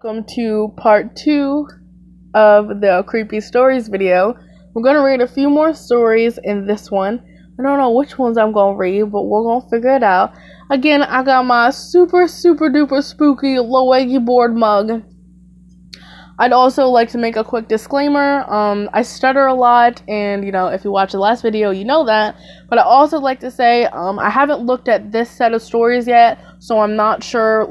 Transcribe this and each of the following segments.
Welcome to part 2 of the creepy stories video. We're going to read a few more stories in this one. I don't know which ones I'm going to read, but we're going to figure it out. Again, I got my super duper spooky Loegi board mug. I'd also like to make a quick disclaimer. I stutter a lot, and if you watch the last video, you know that. But I also like to say, I haven't looked at this set of stories yet, so I'm not sure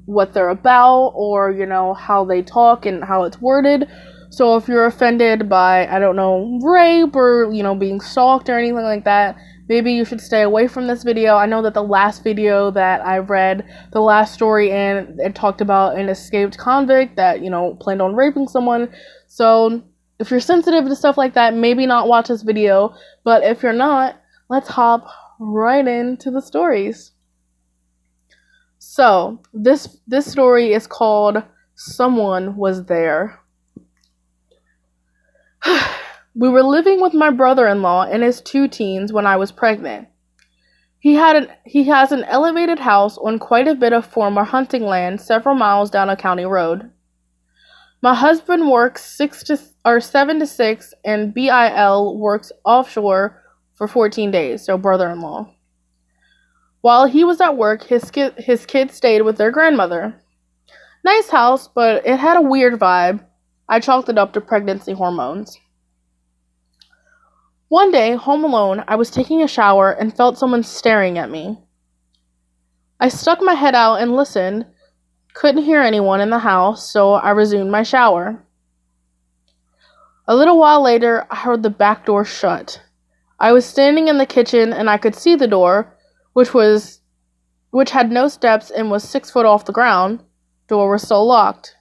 what they're about or how they talk and how it's worded. So if you're offended by, I don't know, rape or being stalked or anything like that, maybe you should stay away from this video. I know that the last video that I read, the last story, and it talked about an escaped convict that, planned on raping someone. So if you're sensitive to stuff like that, maybe not watch this video. But if you're not, let's hop right into the stories. So this story is called Someone Was There. We were living with my brother-in-law and his 2 teens when I was pregnant. He has an elevated house on quite a bit of former hunting land several miles down a county road. My husband works 7 to 6 and BIL works offshore for 14 days, so brother-in-law. While he was at work, his kids stayed with their grandmother. Nice house, but it had a weird vibe. I chalked it up to pregnancy hormones. One day, home alone, I was taking a shower and felt someone staring at me. I stuck my head out and listened. Couldn't hear anyone in the house, so I resumed my shower. A little while later, I heard the back door shut. I was standing in the kitchen and I could see the door, which had no steps and was 6 foot off the ground. Door was still locked.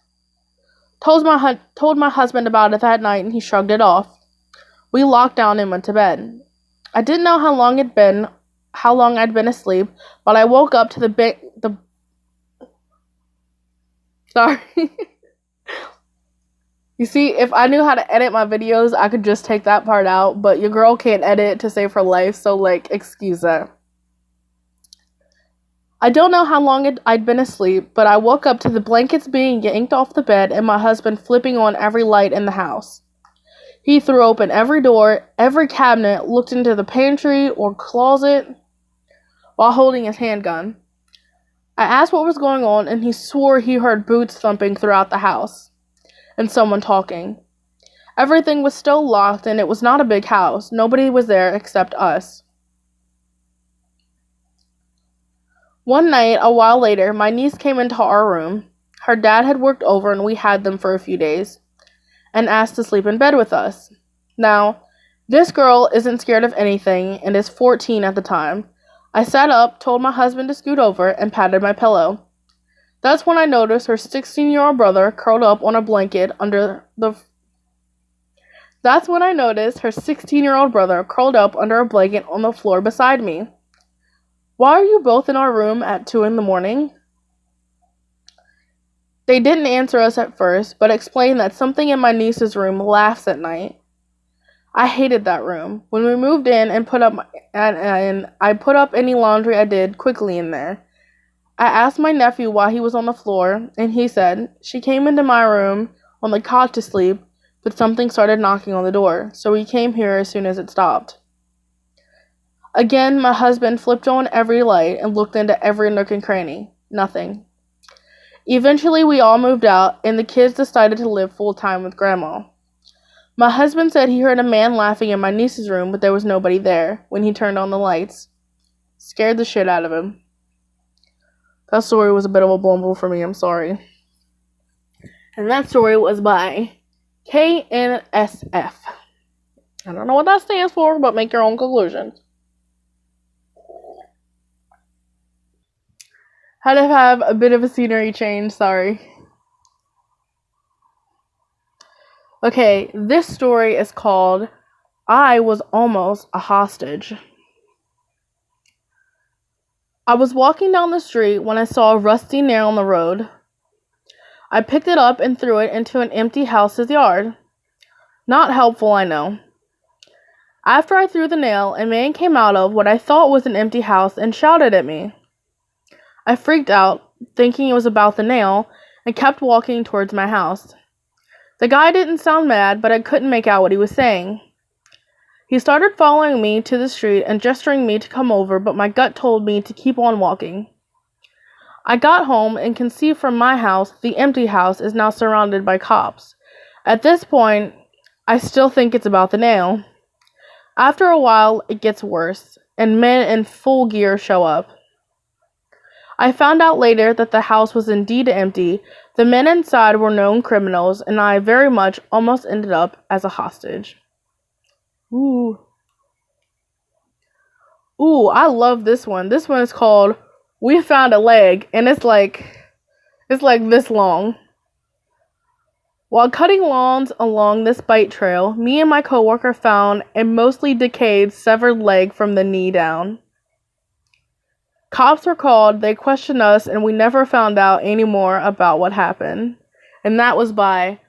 Told my husband about it that night and he shrugged it off. We locked down and went to bed. I didn't know how long I'd been asleep, but I woke up to sorry. You see, if I knew how to edit my videos, I could just take that part out, but your girl can't edit to save her life, so excuse that. I don't know how long I'd been asleep, but I woke up to the blankets being yanked off the bed and my husband flipping on every light in the house. He threw open every door, every cabinet, looked into the pantry or closet while holding his handgun. I asked what was going on, and he swore he heard boots thumping throughout the house and someone talking. Everything was still locked, and it was not a big house. Nobody was there except us. One night, a while later, my niece came into our room. Her dad had worked over, and we had them for a few days, and asked to sleep in bed with us. Now, this girl isn't scared of anything and is 14 at the time. I sat up, told my husband to scoot over, and patted my pillow. That's when I noticed her 16-year-old brother curled up on a blanket under a blanket on the floor beside me. Why are you both in our room at 2 a.m? They didn't answer us at first, but explained that something in my niece's room laughs at night. I hated that room. When we moved in and I put up any laundry I did quickly in there. I asked my nephew why he was on the floor, and he said, she came into my room on the cot to sleep, but something started knocking on the door, so we came here as soon as it stopped. Again, my husband flipped on every light and looked into every nook and cranny. Nothing. Eventually, we all moved out, and the kids decided to live full-time with Grandma. My husband said he heard a man laughing in my niece's room, but there was nobody there when he turned on the lights. Scared the shit out of him. That story was a bit of a blumble for me, I'm sorry. And that story was by KNSF. I don't know what that stands for, but make your own conclusions. Had to have a bit of a scenery change, sorry. Okay, this story is called I Was Almost a Hostage. I was walking down the street when I saw a rusty nail on the road. I picked it up and threw it into an empty house's yard. Not helpful, I know. After I threw the nail, a man came out of what I thought was an empty house and shouted at me. I freaked out, thinking it was about the nail, and kept walking towards my house. The guy didn't sound mad, but I couldn't make out what he was saying. He started following me to the street and gesturing me to come over, but my gut told me to keep on walking. I got home and can see from my house the empty house is now surrounded by cops. At this point, I still think it's about the nail. After a while, it gets worse, and men in full gear show up. I found out later that the house was indeed empty, the men inside were known criminals, and I very much almost ended up as a hostage. Ooh, I love this one. This one is called We Found a Leg, and it's like this long. While cutting lawns along this bike trail, me and my coworker found a mostly decayed, severed leg from the knee down. Cops were called, they questioned us, and we never found out any more about what happened. And that was by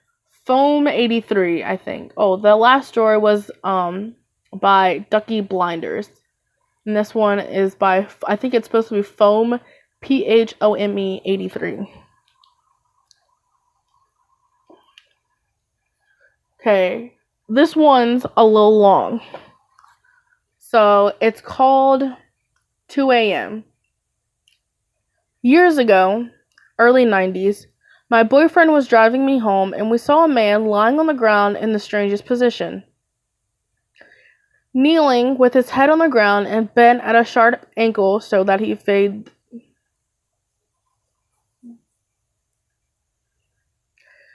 Foam83, I think. Oh, the last story was by Ducky Blinders. And this one is by, I think it's supposed to be Foam, Phome 83. Okay, this one's a little long. So, it's called 2 a.m. Years ago, early 90s, my boyfriend was driving me home and we saw a man lying on the ground in the strangest position. Kneeling with his head on the ground and bent at a sharp angle so that he fade.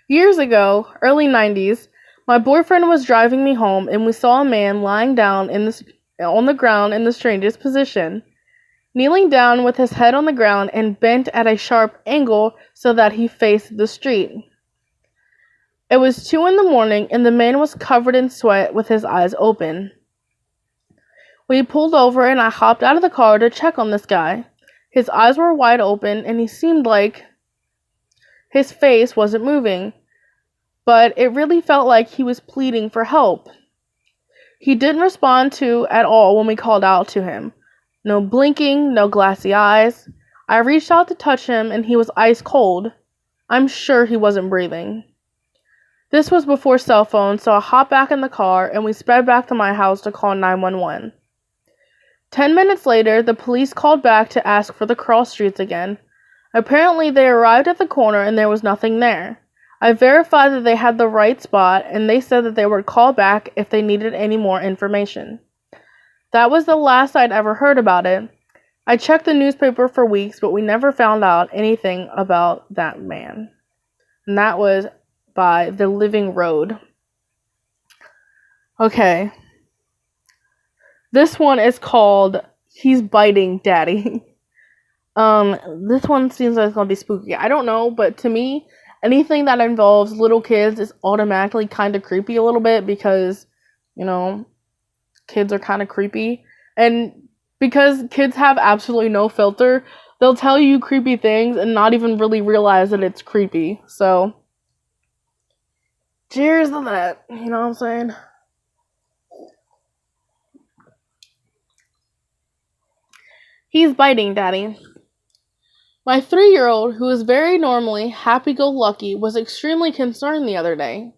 Years ago, early 90s, my boyfriend was driving me home and we saw a man lying down on the ground in the strangest position. Kneeling down with his head on the ground and bent at a sharp angle so that he faced the street. It was 2 a.m. and the man was covered in sweat with his eyes open. We pulled over and I hopped out of the car to check on this guy. His eyes were wide open and he seemed like his face wasn't moving, but it really felt like he was pleading for help. He didn't respond at all when we called out to him. No blinking, no glassy eyes. I reached out to touch him and he was ice cold. I'm sure he wasn't breathing. This was before cell phones, so I hopped back in the car and we sped back to my house to call 911. 10 minutes later, the police called back to ask for the cross streets again. Apparently, they arrived at the corner and there was nothing there. I verified that they had the right spot and they said that they would call back if they needed any more information. That was the last I'd ever heard about it. I checked the newspaper for weeks, but we never found out anything about that man. And that was by The Living Road. Okay. This one is called He's Biting Daddy. This one seems like it's gonna be spooky. I don't know, but to me, anything that involves little kids is automatically kind of creepy a little bit because, kids are kind of creepy. And because kids have absolutely no filter, they'll tell you creepy things and not even really realize that it's creepy. So, cheers to that. You know what I'm saying? He's biting Daddy. My 3-year-old, who is very normally happy-go-lucky, was extremely concerned the other day.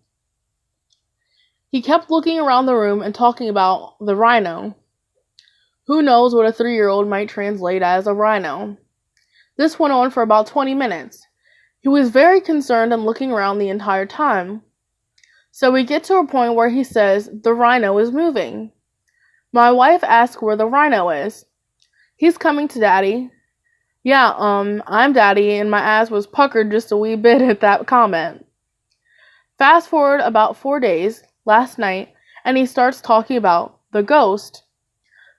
He kept looking around the room and talking about the rhino. Who knows what a 3-year-old might translate as a rhino? This went on for about 20 minutes. He was very concerned and looking around the entire time. So we get to a point where he says, the rhino is moving. My wife asks where the rhino is. He's coming to Daddy. Yeah, I'm Daddy, and my ass was puckered just a wee bit at that comment. Fast forward about 4 days, last night, and he starts talking about the ghost.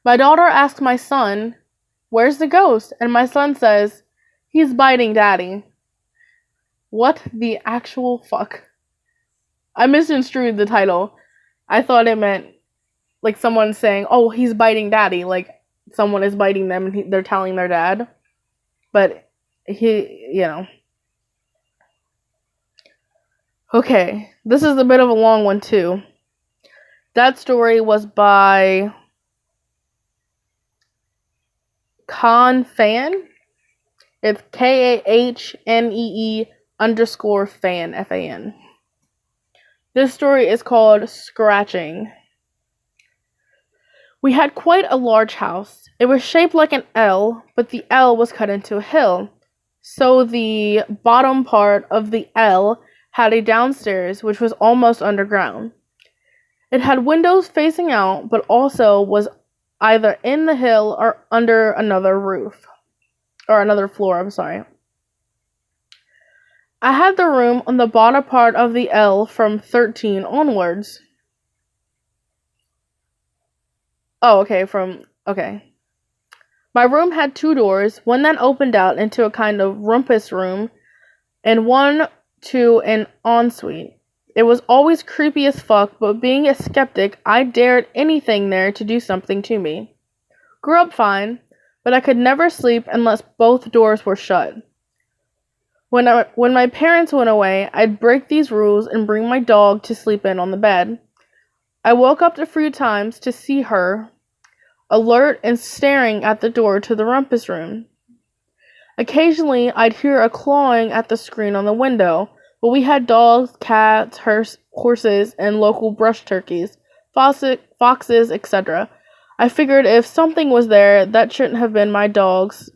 My daughter asks my son, where's the ghost? And my son says, he's biting Daddy. What the actual fuck? I misconstrued the title. I thought it meant, like, someone saying, oh, he's biting Daddy, like, someone is biting them and they're telling their dad. But Okay, this is a bit of a long one too. That story was by Khan Fan. It's Khanee underscore fan, F-A-N. This story is called Scratching. We had quite a large house. It was shaped like an L, but the L was cut into a hill. So the bottom part of the L had a downstairs, which was almost underground. It had windows facing out, but also was either in the hill or under another roof. Or another floor, I'm sorry. I had the room on the bottom part of the L from 13 onwards. Okay. My room had 2 doors, one that opened out into a kind of rumpus room, and one to an ensuite. It was always creepy as fuck, but being a skeptic, I dared anything there to do something to me. Grew up fine, but I could never sleep unless both doors were shut. When my parents went away, I'd break these rules and bring my dog to sleep in on the bed. I woke up a few times to see her, alert and staring at the door to the rumpus room. Occasionally, I'd hear a clawing at the screen on the window, but we had dogs, cats, horses, and local brush turkeys, foxes, etc. I figured if something was there that shouldn't have been my dogs,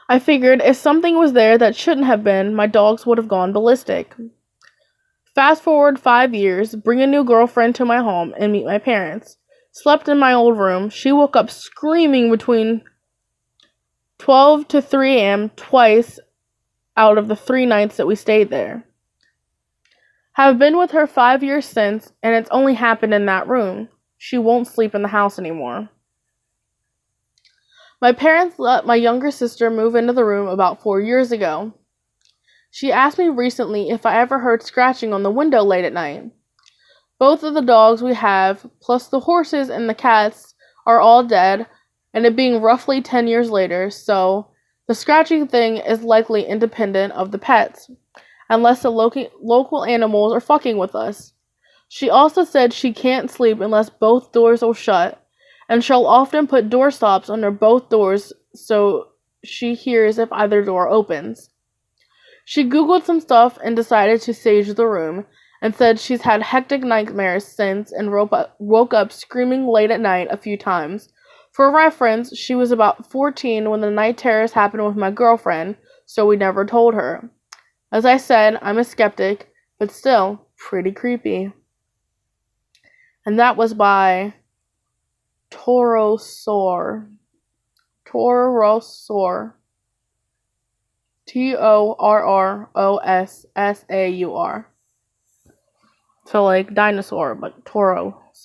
I figured if something was there that shouldn't have been, my dogs would have gone ballistic. Fast forward 5 years, bring a new girlfriend to my home and meet my parents. Slept in my old room. She woke up screaming between 12 to 3 a.m. twice out of the 3 nights that we stayed there. Have been with her 5 years since, and it's only happened in that room. She won't sleep in the house anymore. My parents let my younger sister move into the room about 4 years ago. She asked me recently if I ever heard scratching on the window late at night. Both of the dogs we have, plus the horses and the cats, are all dead, and it being roughly 10 years later, so the scratching thing is likely independent of the pets, unless the local animals are fucking with us. She also said she can't sleep unless both doors are shut, and she'll often put door stops under both doors so she hears if either door opens. She googled some stuff and decided to sage the room, and said she's had hectic nightmares since and woke up screaming late at night a few times. For reference, she was about 14 when the night terrors happened with my girlfriend, so we never told her. As I said, I'm a skeptic, but still pretty creepy. And that was by Torrossaur. Torrossaur. Torrossaur. So like dinosaur, but Tauros.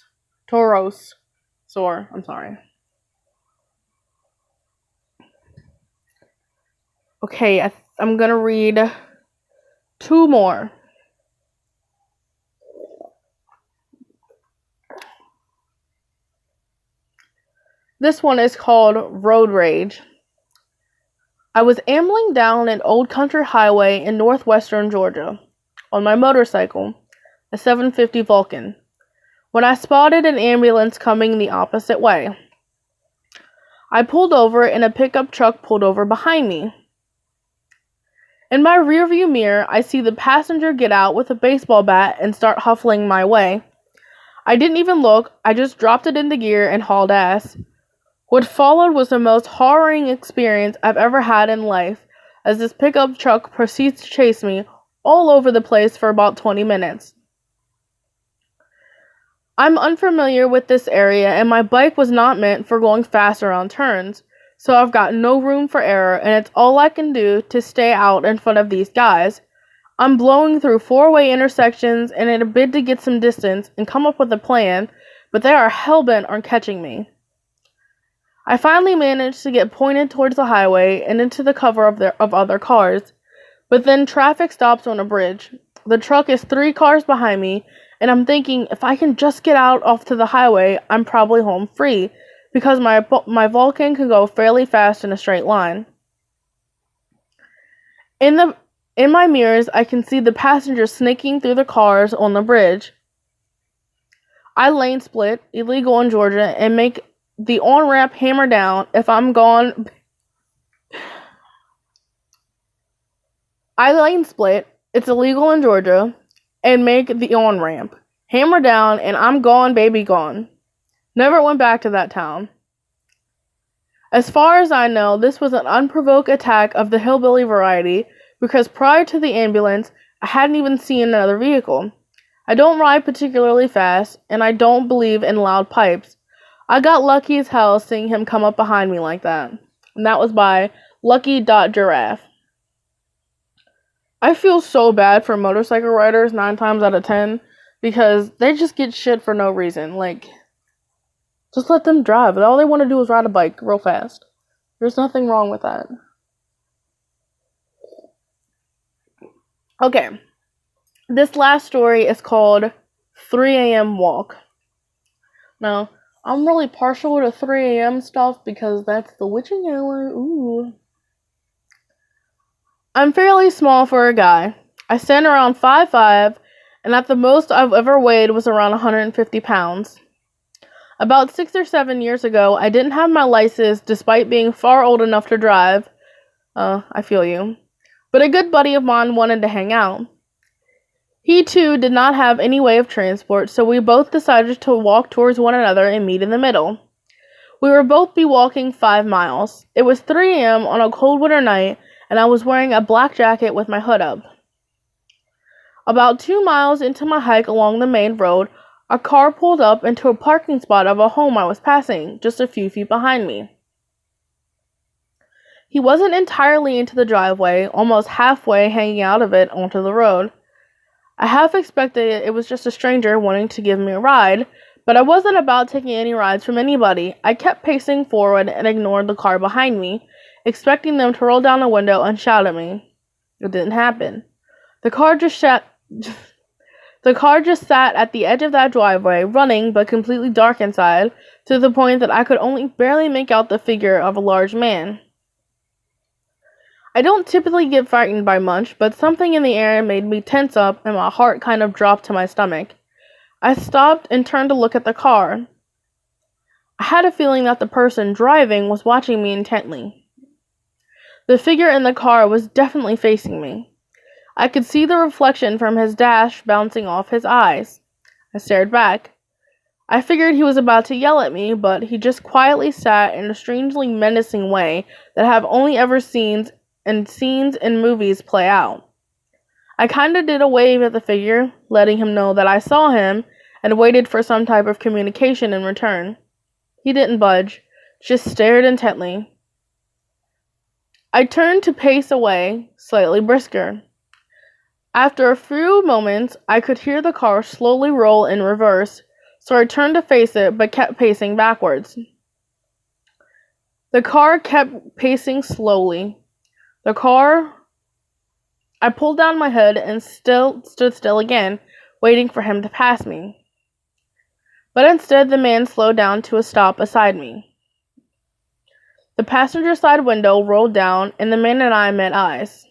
I'm sorry. Okay, I'm gonna read 2 more. This one is called Road Rage. I was ambling down an old country highway in northwestern Georgia on my motorcycle, a 750 Vulcan, when I spotted an ambulance coming the opposite way. I pulled over and a pickup truck pulled over behind me. In my rearview mirror, I see the passenger get out with a baseball bat and start huffling my way. I didn't even look, I just dropped it into gear and hauled ass. What followed was the most harrowing experience I've ever had in life, as this pickup truck proceeds to chase me all over the place for about 20 minutes. I'm unfamiliar with this area, and my bike was not meant for going fast around turns, so I've got no room for error, and it's all I can do to stay out in front of these guys. I'm blowing through 4-way intersections and in a bid to get some distance and come up with a plan, but they are hell-bent on catching me. I finally managed to get pointed towards the highway and into the cover of other cars, but then traffic stops on a bridge. The truck is 3 cars behind me, and I'm thinking if I can just get out off to the highway, I'm probably home free, because my Vulcan can go fairly fast in a straight line. In my mirrors, I can see the passengers snaking through the cars on the bridge. I lane split, illegal in Georgia, and make the on-ramp hammer down if I'm gone. I lane split, it's illegal in Georgia, and make the on-ramp. Hammer down, and I'm gone, baby, gone. Never went back to that town. As far as I know, this was an unprovoked attack of the hillbilly variety, because prior to the ambulance, I hadn't even seen another vehicle. I don't ride particularly fast, and I don't believe in loud pipes. I got lucky as hell seeing him come up behind me like that. And that was by Lucky.Giraffe. I feel so bad for motorcycle riders 9 times out of 10 because they just get shit for no reason. Like, just let them drive. All they want to do is ride a bike real fast. There's nothing wrong with that. Okay. This last story is called 3 a.m. Walk. Now, I'm really partial to 3 a.m. stuff because that's the witching hour. Ooh. I'm fairly small for a guy. I stand around 5'5", and at the most I've ever weighed was around 150 pounds. About 6 or 7 years ago, I didn't have my license despite being far old enough to drive. I feel you. But a good buddy of mine wanted to hang out. He too did not have any way of transport, so we both decided to walk towards one another and meet in the middle. We would both be walking 5 miles. It was 3 a.m. on a cold winter night, and I was wearing a black jacket with my hood up. About 2 miles into my hike along the main road, a car pulled up into a parking spot of a home I was passing, just a few feet behind me. He wasn't entirely into the driveway, almost halfway hanging out of it onto the road. I half expected it was just a stranger wanting to give me a ride, but I wasn't about taking any rides from anybody. I kept pacing forward and ignored the car behind me, expecting them to roll down the window and shout at me. It didn't happen. The car just sat at the edge of that driveway, running but completely dark inside, to the point that I could only barely make out the figure of a large man. I don't typically get frightened by much, but something in the air made me tense up and my heart kind of dropped to my stomach. I stopped and turned to look at the car. I had a feeling that the person driving was watching me intently. The figure in the car was definitely facing me. I could see the reflection from his dash bouncing off his eyes. I stared back. I figured he was about to yell at me, but he just quietly sat in a strangely menacing way that I have only ever seen in scenes in movies play out. I kinda did a wave at the figure, letting him know that I saw him, and waited for some type of communication in return. He didn't budge, just stared intently. I turned to pace away, slightly brisker. After a few moments, I could hear the car slowly roll in reverse, so I turned to face it, but kept pacing backwards. The car kept pacing slowly. I pulled down my hood and stood still again, waiting for him to pass me. But instead, the man slowed down to a stop beside me. The passenger side window rolled down, and the man and I met eyes.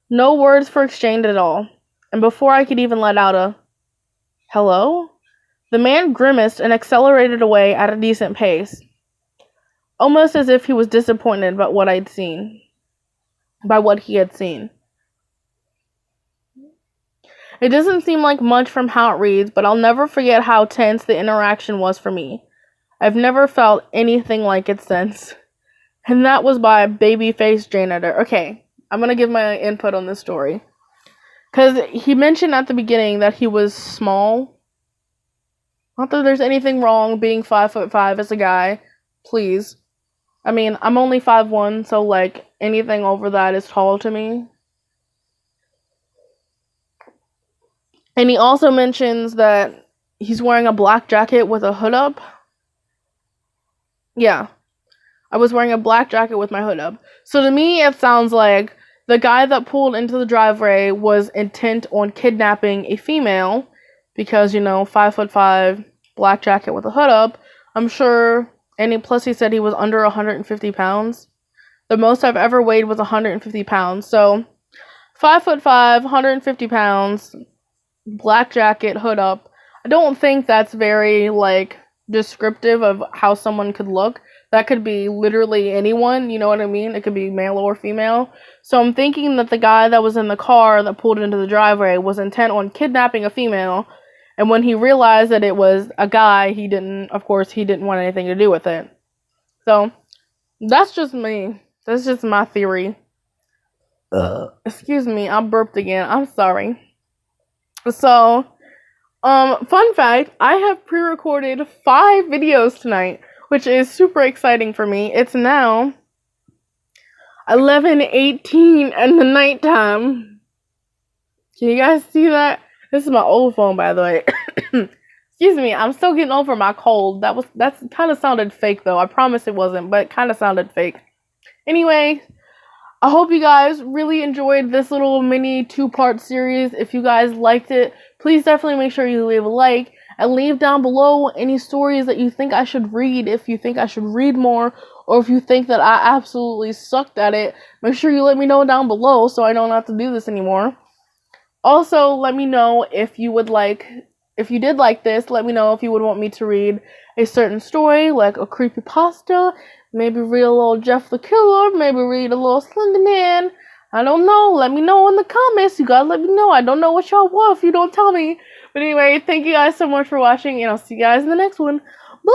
No words were exchanged at all, and before I could even let out a hello, the man grimaced and accelerated away at a decent pace, almost as if he was disappointed by what he had seen. It doesn't seem like much from how it reads, but I'll never forget how tense the interaction was for me. I've never felt anything like it since. And that was by Babyface Janitor. Okay, I'm gonna give my input on this story. Because he mentioned at the beginning that he was small. Not that there's anything wrong being 5'5" as a guy. Please. I mean, I'm only 5'1", so like anything over that is tall to me. And he also mentions that he's wearing a black jacket with a hood up. Yeah. I was wearing a black jacket with my hood up. So to me, it sounds like the guy that pulled into the driveway was intent on kidnapping a female. Because, 5'5", black jacket with a hood up. I'm sure, and plus he said he was under 150 pounds. The most I've ever weighed was 150 pounds. So, 5'5", 150 pounds, black jacket, hood up. I don't think that's very, descriptive of how someone could look. That could be literally anyone, you know what I mean? It could be male or female. So I'm thinking that the guy that was in the car that pulled into the driveway was intent on kidnapping a female. And when he realized that it was a guy, he didn't want anything to do with it. So that's just me. That's just my theory. Excuse me, I burped again. I'm sorry. So, fun fact, I have pre-recorded 5 videos tonight, which is super exciting for me. It's now 11:18 in the nighttime. Can you guys see that? This is my old phone, by the way. Excuse me, I'm still getting over my cold. That's kind of sounded fake though. I promise it wasn't, but it kind of sounded fake. Anyway, I hope you guys really enjoyed this little mini 2-part series. If you guys liked it, please definitely make sure you leave a like and leave down below any stories that you think I should read. If you think I should read more, or if you think that I absolutely sucked at it, make sure you let me know down below so I don't have to do this anymore. Also, let me know if you did like this, let me know if you would want me to read a certain story, like a creepypasta, maybe read a little Jeff the Killer, maybe read a little Slender Man. I don't know. Let me know in the comments. You gotta let me know. I don't know what y'all want if you don't tell me. But anyway, thank you guys so much for watching, and I'll see you guys in the next one. Bye!